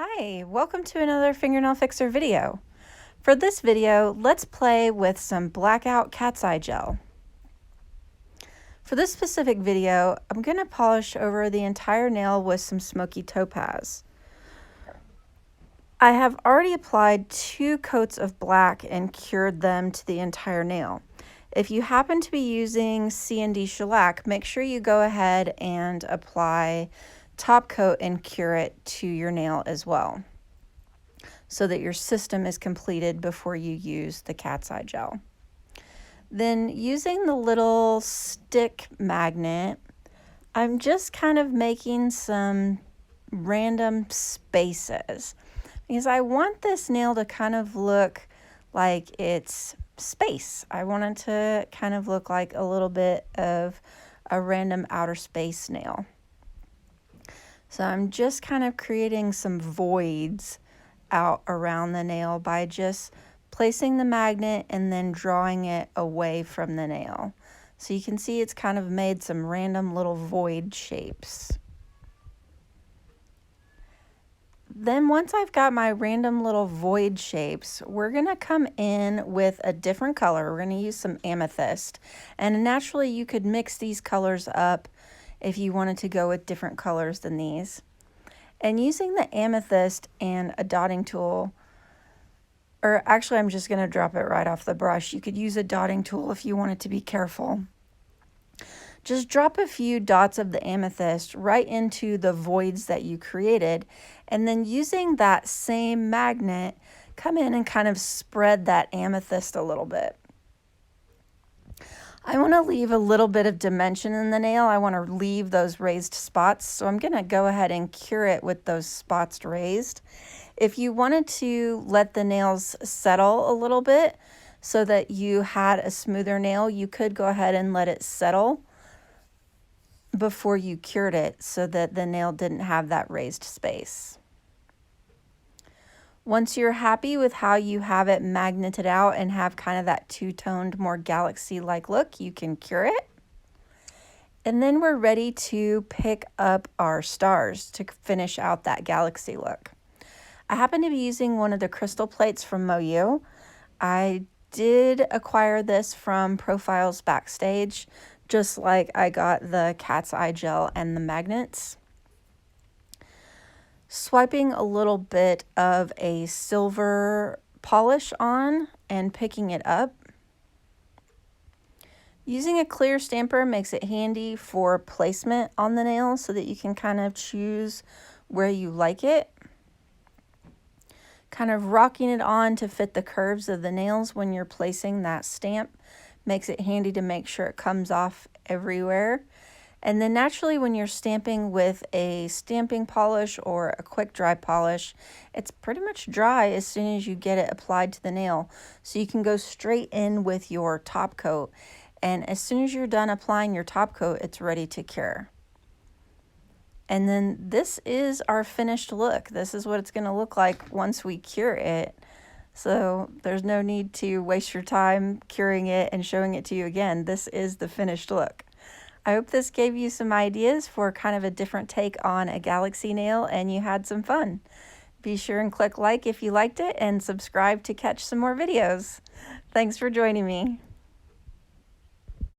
Hi, welcome to another Fingernail Fixer video. For this video, let's play with some blackout cat's eye gel. For this specific video, I'm going to polish over the entire nail with some smoky topaz. I have already applied 2 coats of black and cured them to the entire nail. If you happen to be using CND Shellac, make sure you go ahead and apply Topcoat and cure it to your nail as well, so that your system is completed before you use the cat's eye gel. Then using the little stick magnet, I'm just kind of making some random spaces because I want this nail to kind of look like it's space. I want it to kind of look like a little bit of a random outer space nail. So I'm just kind of creating some voids out around the nail by just placing the magnet and then drawing it away from the nail. So you can see it's kind of made some random little void shapes. Then once I've got my random little void shapes, we're going to come in with a different color. We're going to use some Amethyst. And naturally you could mix these colors up if you wanted to go with different colors than these. And using the Amethyst and a dotting tool, or actually I'm just going to drop it right off the brush. You could use a dotting tool if you wanted to be careful. Just drop a few dots of the Amethyst right into the voids that you created, and then using that same magnet, come in and kind of spread that Amethyst a little bit. I want to leave a little bit of dimension in the nail. I want to leave those raised spots, so I'm going to go ahead and cure it with those spots raised. If you wanted to let the nails settle a little bit so that you had a smoother nail, you could go ahead and let it settle before you cured it so that the nail didn't have that raised space. Once you're happy with how you have it magneted out and have kind of that two-toned, more galaxy-like look, you can cure it. And then we're ready to pick up our stars to finish out that galaxy look. I happen to be using one of the crystal plates from MoYou. I did acquire this from Profiles Backstage, just like I got the cat's eye gel and the magnets. Swiping a little bit of a silver polish on and picking it up. Using a clear stamper makes it handy for placement on the nail so that you can kind of choose where you like it. Kind of rocking it on to fit the curves of the nails when you're placing that stamp makes it handy to make sure it comes off everywhere. And then naturally when you're stamping with a stamping polish or a quick dry polish, it's pretty much dry as soon as you get it applied to the nail. So you can go straight in with your top coat. And as soon as you're done applying your top coat, it's ready to cure. And then this is our finished look. This is what it's going to look like once we cure it. So there's no need to waste your time curing it and showing it to you again. This is the finished look. I hope this gave you some ideas for kind of a different take on a galaxy nail and you had some fun. Be sure and click like if you liked it and subscribe to catch some more videos. Thanks for joining me.